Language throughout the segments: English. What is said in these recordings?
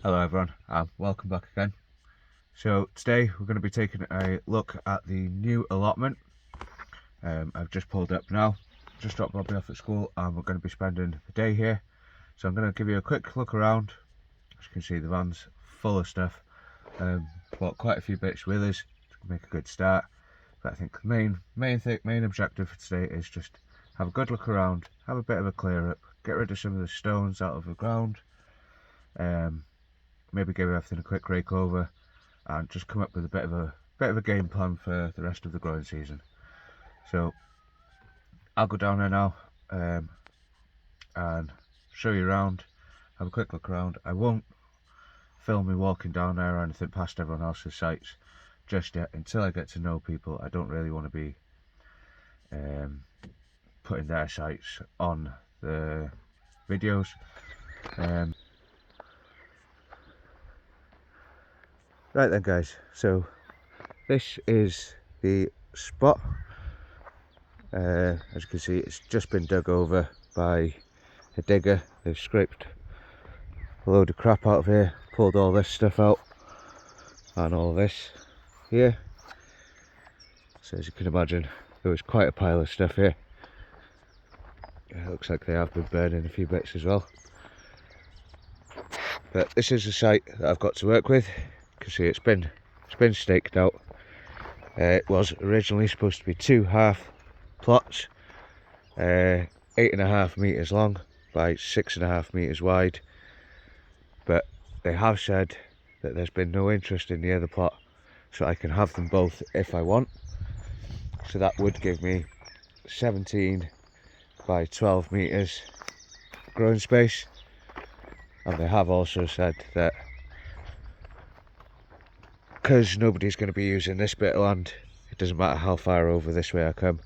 Hello everyone, and welcome back again. So today we're going to be taking a look at the new allotment. I've just pulled up now, just dropped Bobby off at school, and we're going to be spending the day here. So I'm going to give you a quick look around. As you can see, the van's full of stuff. Bought quite a few bits with us to make a good start. But I think the main objective for today is just have a good look around, have a bit of a clear up, get rid of some of the stones out of the ground. Maybe give everything a quick rake over and just come up with a bit of a game plan for the rest of the growing season. So I'll go down there now and show you around, have a quick look around. I won't film me walking down there or anything past everyone else's sites just yet until I get to know people. I don't really want to be putting their sites on the videos. Right then guys, so this is the spot. As you can see, it's just been dug over by a digger. They've scraped a load of crap out of here, pulled all this stuff out and all this here. So as you can imagine, there was quite a pile of stuff here. It looks like they have been burning a few bits as well. But this is the site that I've got to work with. You can see it's been staked out. It was originally supposed to be 2 half plots, 8.5 meters long by 6.5 meters wide, but they have said that there's been no interest in the other plot, so I can have them both if I want. So that would give me 17 by 12 meters growing space, and they have also said that because nobody's going to be using this bit of land, it doesn't matter how far over this way I come.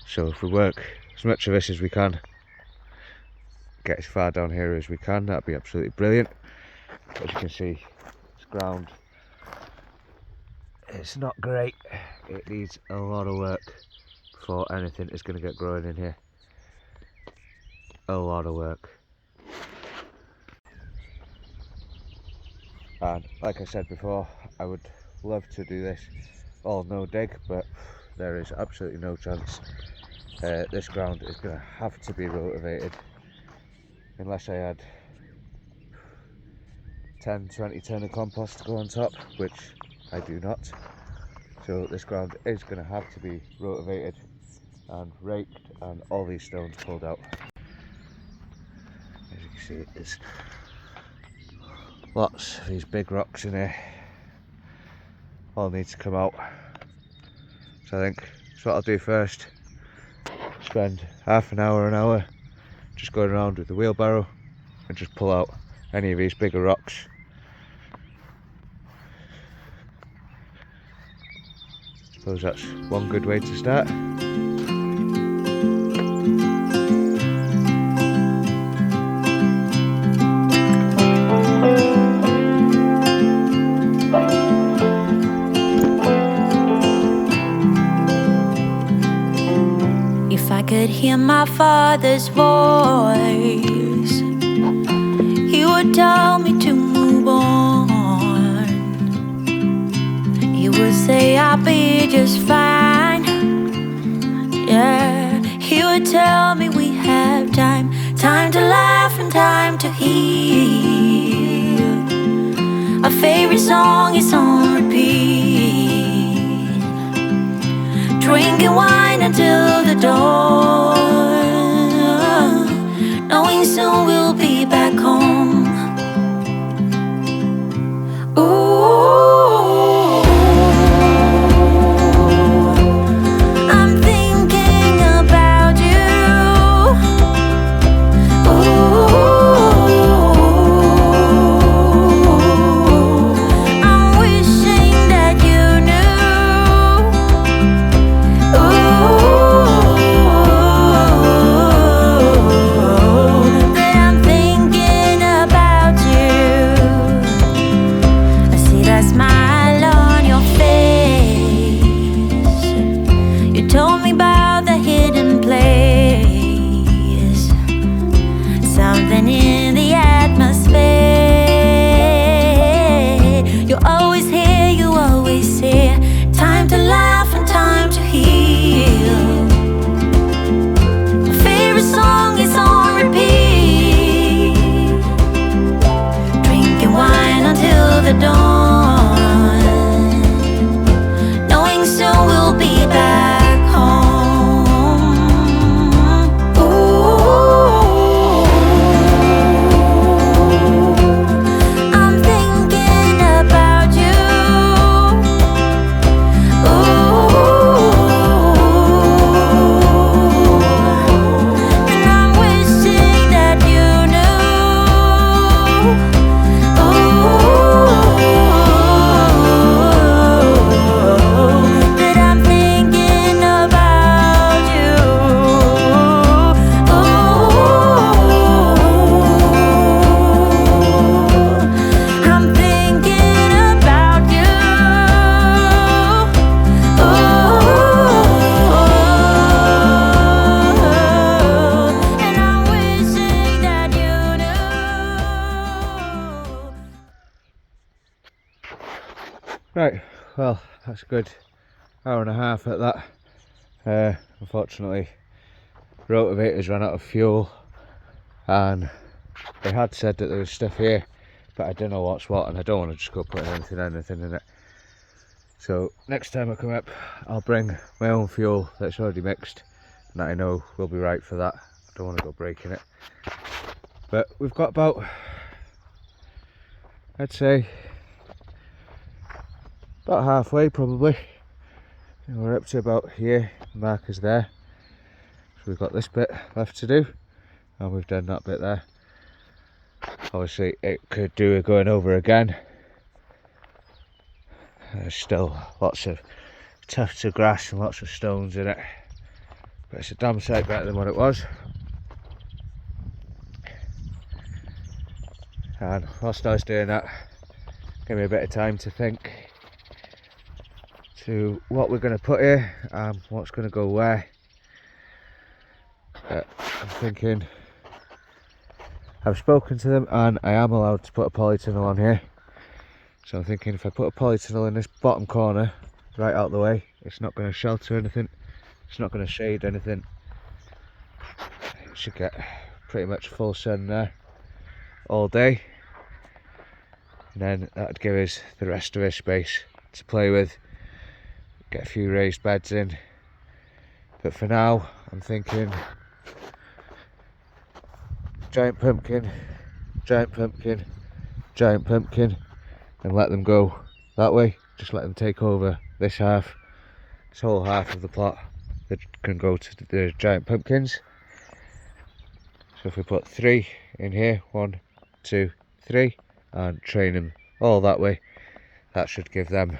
So if we work as much of this as we can, get as far down here as we can, that'd be absolutely brilliant. As you can see, this ground, it's not great. It needs a lot of work before anything is going to get growing in here. A lot of work. And like I said before, I would love to do this all no dig, but there is absolutely no chance. This ground is going to have to be rotavated unless I had 10-20 ton of compost to go on top, which I do not. So this ground is going to have to be rotavated and raked and all these stones pulled out. As you can see, there's lots of these big rocks in here, all need to come out. So I think that's what I'll do first. Spend half an hour just going around with the wheelbarrow and just pull out any of these bigger rocks. I suppose that's one good way to start. If I could hear my father's voice, he would tell me to move on. He would say I'll be just fine. Yeah, he would tell me we have time, time to laugh and time to heal. Our favorite song is on repeat, drinking wine until the dawn, knowing soon we'll be back home. Ooh, I'm thinking about you. Ooh, I'm wishing that you knew. Ooh, Right, well, that's a good hour and a half at that. Unfortunately, ROTAVATING's ran out of fuel, and they had said that there was stuff here, but I don't know what's what, and I don't want to just go putting anything in it. So next time I come up, I'll bring my own fuel that's already mixed and that I know will be right for that. I don't want to go breaking it. But we've got about, I'd say, about halfway probably. We're up to about here, markers there. So we've got this bit left to do, and we've done that bit there. Obviously it could do with going over again. There's still lots of tufts of grass and lots of stones in it, but it's a damn sight better than what it was. And whilst I was doing that, gave me a bit of time to think to what we're going to put here and what's going to go where. I'm thinking, I've spoken to them and I am allowed to put a polytunnel on here. So I'm thinking if I put a polytunnel in this bottom corner, right out the way, it's not going to shelter anything, it's not going to shade anything. It should get pretty much full sun there all day. And then that'd give us the rest of this space to play with, get a few raised beds in. But for now, I'm thinking giant pumpkin, giant pumpkin, giant pumpkin, and let them go that way. Just let them take over this half, this whole half of the plot that can go to the giant pumpkins. So if we put 3 in here, 1, 2, 3, and train them all that way, that should give them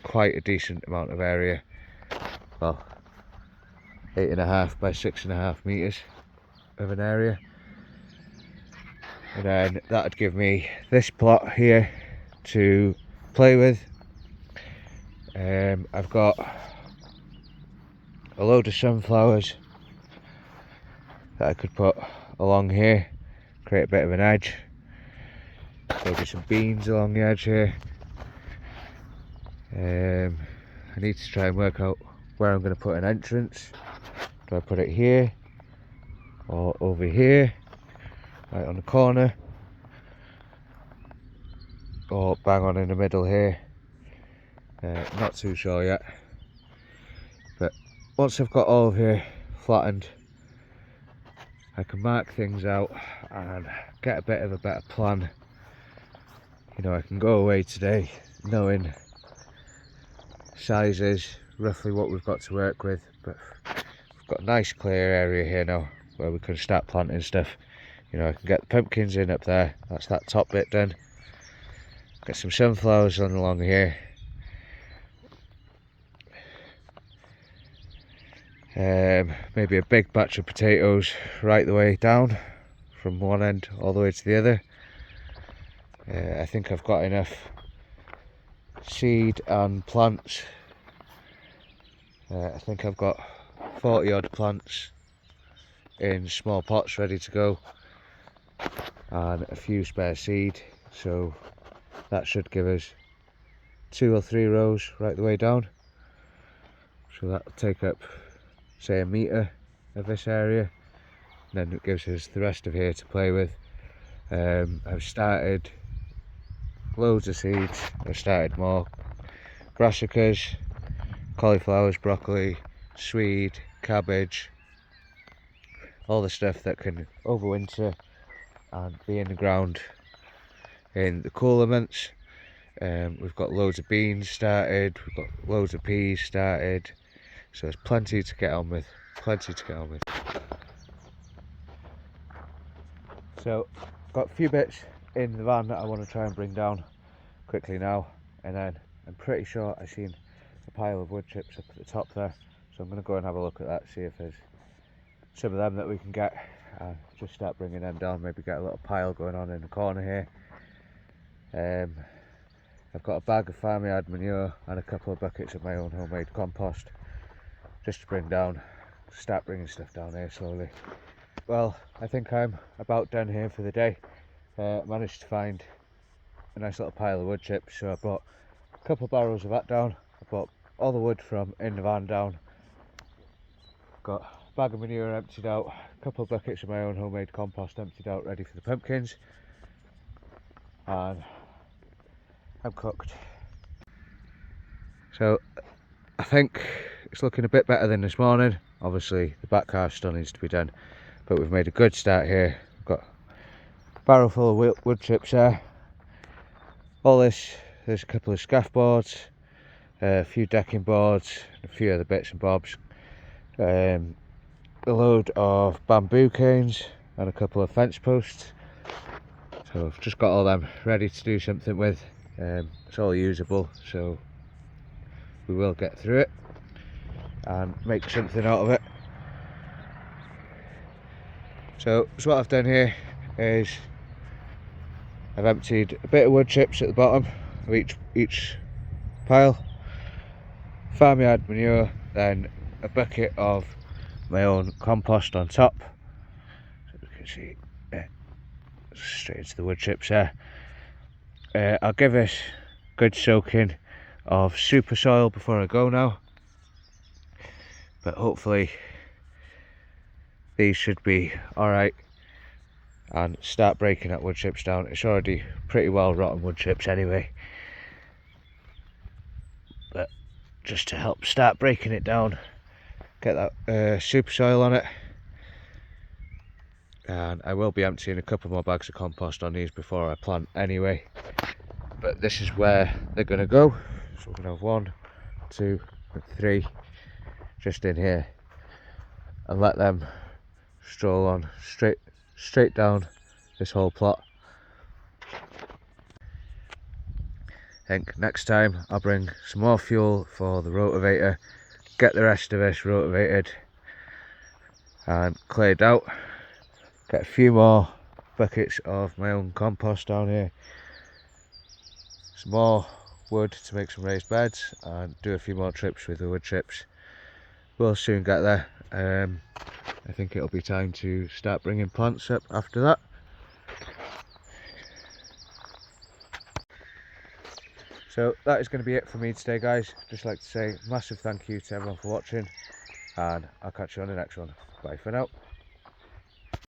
quite a decent amount of area. Well, 8.5 by 6.5 meters of an area. And then that'd give me this plot here to play with. I've got a load of sunflowers that I could put along here, create a bit of an edge. Maybe some beans along the edge here. I need to try and work out where I'm going to put an entrance. Do I put it here or over here, right on the corner, or bang on in the middle here? Not too sure yet, but once I've got all of here flattened, I can mark things out and get a bit of a better plan. You know, I can go away today knowing sizes, roughly what we've got to work with, but we've got a nice clear area here now where we can start planting stuff. You know, I can get the pumpkins in up there, that's that top bit done. Get some sunflowers on along here. Maybe a big batch of potatoes right the way down from one end all the way to the other. I think I've got enough seed and plants. I think I've got 40 odd plants in small pots ready to go, and a few spare seed, so that should give us 2 or 3 rows right the way down. So that'll take up, say, a metre of this area, and then it gives us the rest of here to play with. I've started loads of seeds. I've started more brassicas, cauliflowers, broccoli, swede, cabbage, all the stuff that can overwinter and be in the ground in the cooler months. We've got loads of beans started, we've got loads of peas started, so there's plenty to get on with, So I've got a few bits in the van that I want to try and bring down quickly now, and then I'm pretty sure I've seen a pile of wood chips up at the top there, so I'm going to go and have a look at that, see if there's some of them that we can get, just start bringing them down, maybe get a little pile going on in the corner here. I've got a bag of farmyard manure and a couple of buckets of my own homemade compost just to bring down, start bringing stuff down here slowly. Well, I think I'm about done here for the day. Managed to find a nice little pile of wood chips, so I brought a couple of barrels of that down. I put all the wood from in the van down. Got a bag of manure emptied out, a couple of buckets of my own homemade compost emptied out, ready for the pumpkins, and I'm cooked. So I think it's looking a bit better than this morning. Obviously the back half still needs to be done, but we've made a good start here. We've got a barrel full of wood chips there. All this, there's a couple of scaff boards, a few decking boards, a few other bits and bobs, a load of bamboo canes and a couple of fence posts. So I've just got all them ready to do something with. It's all usable, so we will get through it and make something out of it. So what I've done here is I've emptied a bit of wood chips at the bottom of each pile, farmyard manure, then a bucket of my own compost on top. So you can see straight into the wood chips there. I'll give it a good soaking of super soil before I go now, but hopefully these should be alright and start breaking that wood chips down. It's already pretty well rotten wood chips anyway, but just to help start breaking it down, get that super soil on it. And I will be emptying a couple more bags of compost on these before I plant anyway, but this is where they're going to go. So we're going to have 1, 2 and 3 just in here, and let them stroll on straight down this whole plot. I think next time I'll bring some more fuel for the rotavator, get the rest of this rotavated and cleared out, get a few more buckets of my own compost down here, some more wood to make some raised beds, and do a few more trips with the wood chips. We'll soon get there. I think it'll be time to start bringing plants up after that. So that is going to be it for me today, guys. Just like to say massive thank you to everyone for watching, and I'll catch you on the next one. Bye for now.